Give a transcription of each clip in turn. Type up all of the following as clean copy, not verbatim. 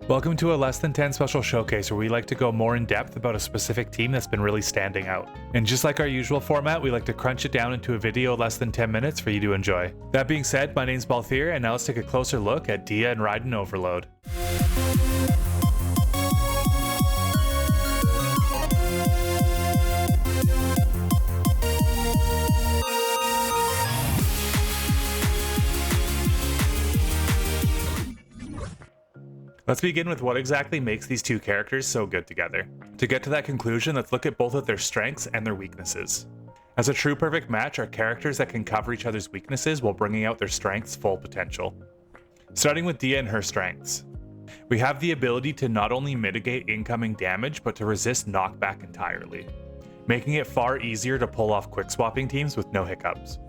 Welcome to a less than 10 special showcase where we like to go more in depth about a specific team that's been really standing out. And just like our usual format, we like to crunch it down into a video less than 10 minutes for you to enjoy. That being said, my name's Balthier, and now let's take a closer look at Dehya and Raiden Overload. Let's begin with what exactly makes these two characters so good together. To get to that conclusion, let's look at both of their strengths and their weaknesses. As a true perfect match are characters that can cover each other's weaknesses while bringing out their strengths' full potential. Starting with Dehya and her strengths. We have the ability to not only mitigate incoming damage, but to resist knockback entirely, making it far easier to pull off quick swapping teams with no hiccups.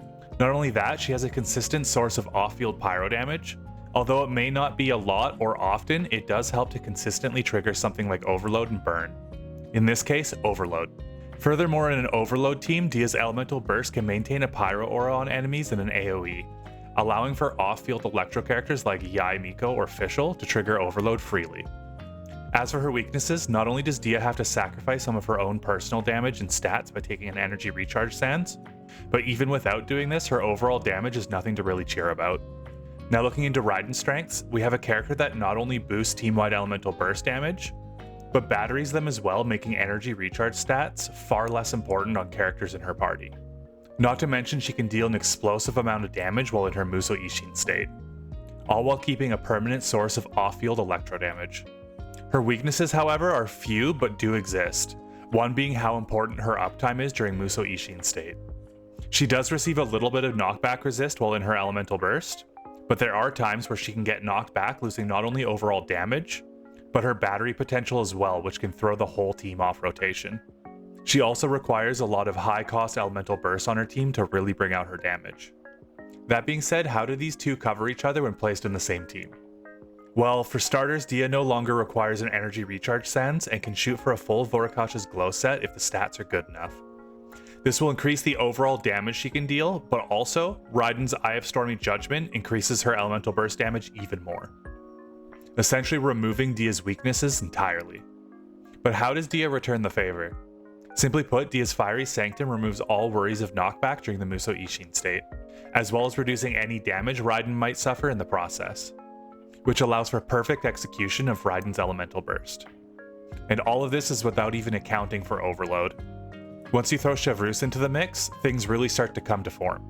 Not only that, she has a consistent source of off-field pyro damage. Although it may not be a lot or often, it does help to consistently trigger something like Overload and Burn. In this case, Overload. Furthermore, in an Overload team, Dehya's Elemental Burst can maintain a Pyro aura on enemies in an AoE, allowing for off-field Electro characters like Yae Miko or Fischl to trigger Overload freely. As for her weaknesses, not only does Dehya have to sacrifice some of her own personal damage and stats by taking an energy recharge stance, but even without doing this, her overall damage is nothing to really cheer about. Now looking into Raiden's strengths, we have a character that not only boosts team-wide elemental burst damage, but batteries them as well, making energy recharge stats far less important on characters in her party. Not to mention she can deal an explosive amount of damage while in her Musou Ishin state, all while keeping a permanent source of off-field electro damage. Her weaknesses, however, are few but do exist, one being how important her uptime is during Musou Ishin state. She does receive a little bit of knockback resist while in her elemental burst, but there are times where she can get knocked back, losing not only overall damage, but her battery potential as well, which can throw the whole team off rotation. She also requires a lot of high-cost elemental bursts on her team to really bring out her damage. That being said, how do these two cover each other when placed in the same team? Well, for starters, Dehya no longer requires an energy recharge stance and can shoot for a full Vorakacha's glow set if the stats are good enough. This will increase the overall damage she can deal, but also, Raiden's Eye of Stormy Judgment increases her elemental burst damage even more, essentially removing Dehya's weaknesses entirely. But how does Dehya return the favor? Simply put, Dehya's Fiery Sanctum removes all worries of knockback during the Musou Ishin state, as well as reducing any damage Raiden might suffer in the process, which allows for perfect execution of Raiden's elemental burst. And all of this is without even accounting for Overload. Once you throw Chevreuse into the mix, things really start to come to form,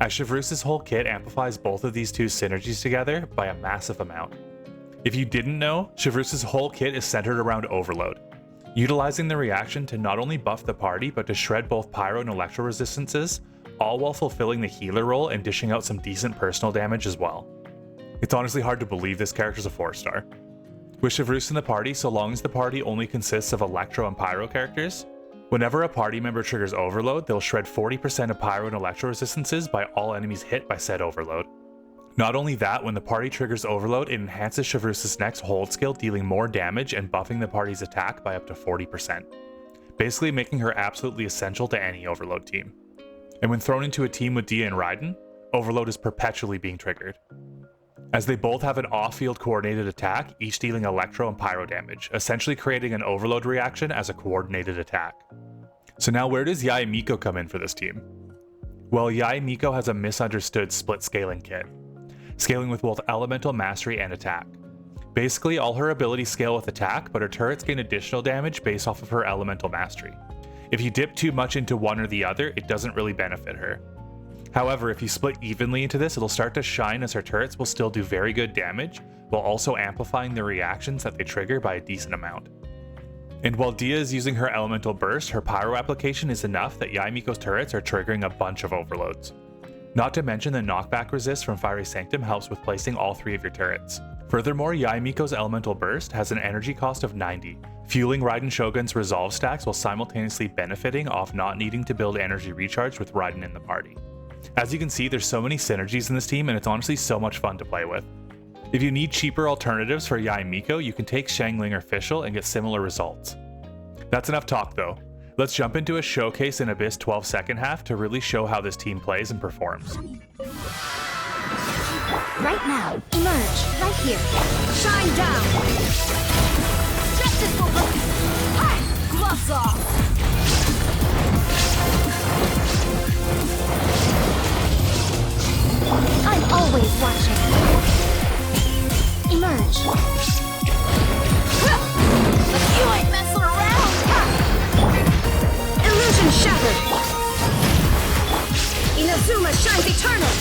as Chevreuse's whole kit amplifies both of these two synergies together by a massive amount. If you didn't know, Chevreuse's whole kit is centered around Overload, utilizing the reaction to not only buff the party but to shred both pyro and electro resistances, all while fulfilling the healer role and dishing out some decent personal damage as well. It's honestly hard to believe this character's a 4-star. With Chevreuse in the party, so long as the party only consists of electro and pyro characters, whenever a party member triggers Overload, they'll shred 40% of pyro and electro resistances by all enemies hit by said Overload. Not only that, when the party triggers Overload, it enhances Chevreuse's next hold skill, dealing more damage and buffing the party's attack by up to 40%, basically making her absolutely essential to any Overload team. And when thrown into a team with Dehya and Raiden, Overload is perpetually being triggered, as they both have an off-field coordinated attack, each dealing electro and pyro damage, essentially creating an Overload reaction as a coordinated attack. So now where does Yae Miko come in for this team? Well, Yae Miko has a misunderstood split scaling kit, scaling with both elemental mastery and attack. Basically, all her abilities scale with attack, but her turrets gain additional damage based off of her elemental mastery. If you dip too much into one or the other, it doesn't really benefit her. However, if you split evenly into this, it'll start to shine, as her turrets will still do very good damage, while also amplifying the reactions that they trigger by a decent amount. And while Dehya is using her elemental burst, her pyro application is enough that Yae Miko's turrets are triggering a bunch of overloads. Not to mention the knockback resist from Fiery Sanctum helps with placing all 3 of your turrets. Furthermore, Yae Miko's elemental burst has an energy cost of 90, fueling Raiden Shogun's resolve stacks while simultaneously benefiting off not needing to build energy recharge with Raiden in the party. As you can see, there's so many synergies in this team, and it's honestly so much fun to play with. If you need cheaper alternatives for Yae Miko, you can take Xiangling or Fischl and get similar results. That's enough talk though. Let's jump into a showcase in Abyss 12 second half to really show how this team plays and performs. Right now, emerge, right here. Shine down! Emerge. You ain't messing around! Illusion shattered! Inazuma shines eternal!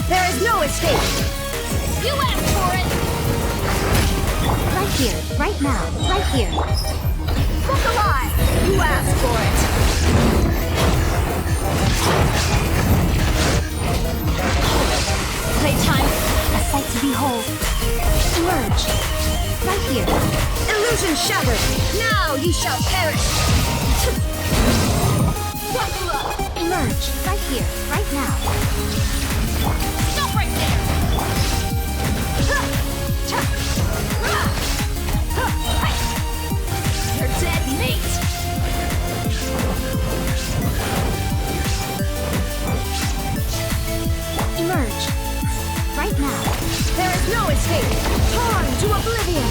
There is no escape! You asked for it! Right here, right now, right here. Look alive! You asked for it! Playtime, a sight to behold. Emerge. Right here. Illusion shattered. Now you shall perish. Buckle up. Emerge. Right here. Right now. Stop right there. You're dead meat. Emerge. Right now. There is no escape. Torn to oblivion.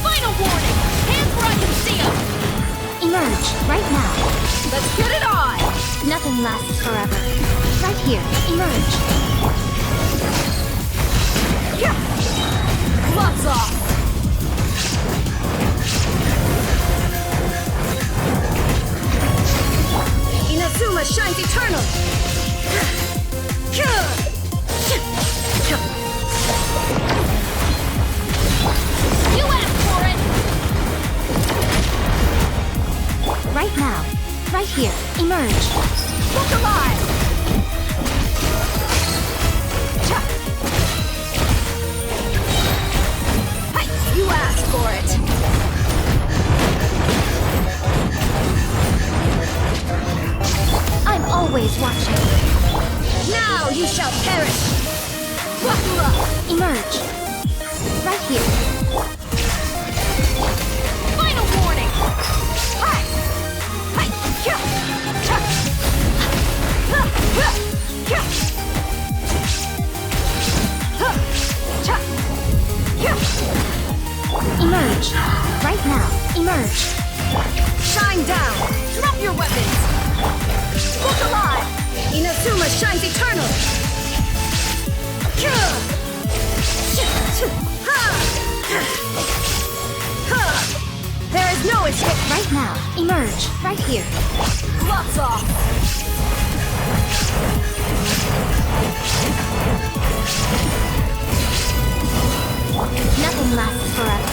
Final warning. Hands where I can see them. Emerge. Right now. Let's get it on. Nothing lasts forever. Right here. Emerge. Gloves off. Inazuma shines eternal! You asked for it! Right now. Right here. Emerge. Look alive! You asked for it! I'm always watching. Now you shall perish! Buckle up! Emerge. Right here. Final warning! Hi! Hi! Emerge. Right now. Emerge. Shine down! Drop your weapons! Look alive! Inazuma shines eternal! There is no escape! Right now. Emerge. Right here. Gloves off! Nothing lasts forever.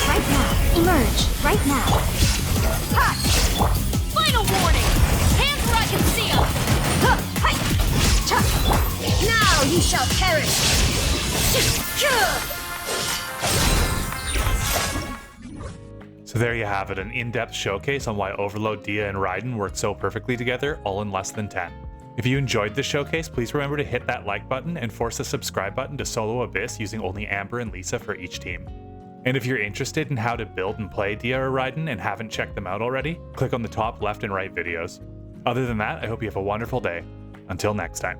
Right now. Emerge. Right now. Ha! Final warning! Hands where I can see them! Now you shall perish! So there you have it, an in-depth showcase on why Overload, Dehya, and Raiden work so perfectly together, all in less than 10. If you enjoyed this showcase, please remember to hit that like button and force the subscribe button to Solo Abyss using only Amber and Lisa for each team. And if you're interested in how to build and play Dehya or Raiden and haven't checked them out already, click on the top left and right videos. Other than that, I hope you have a wonderful day. Until next time.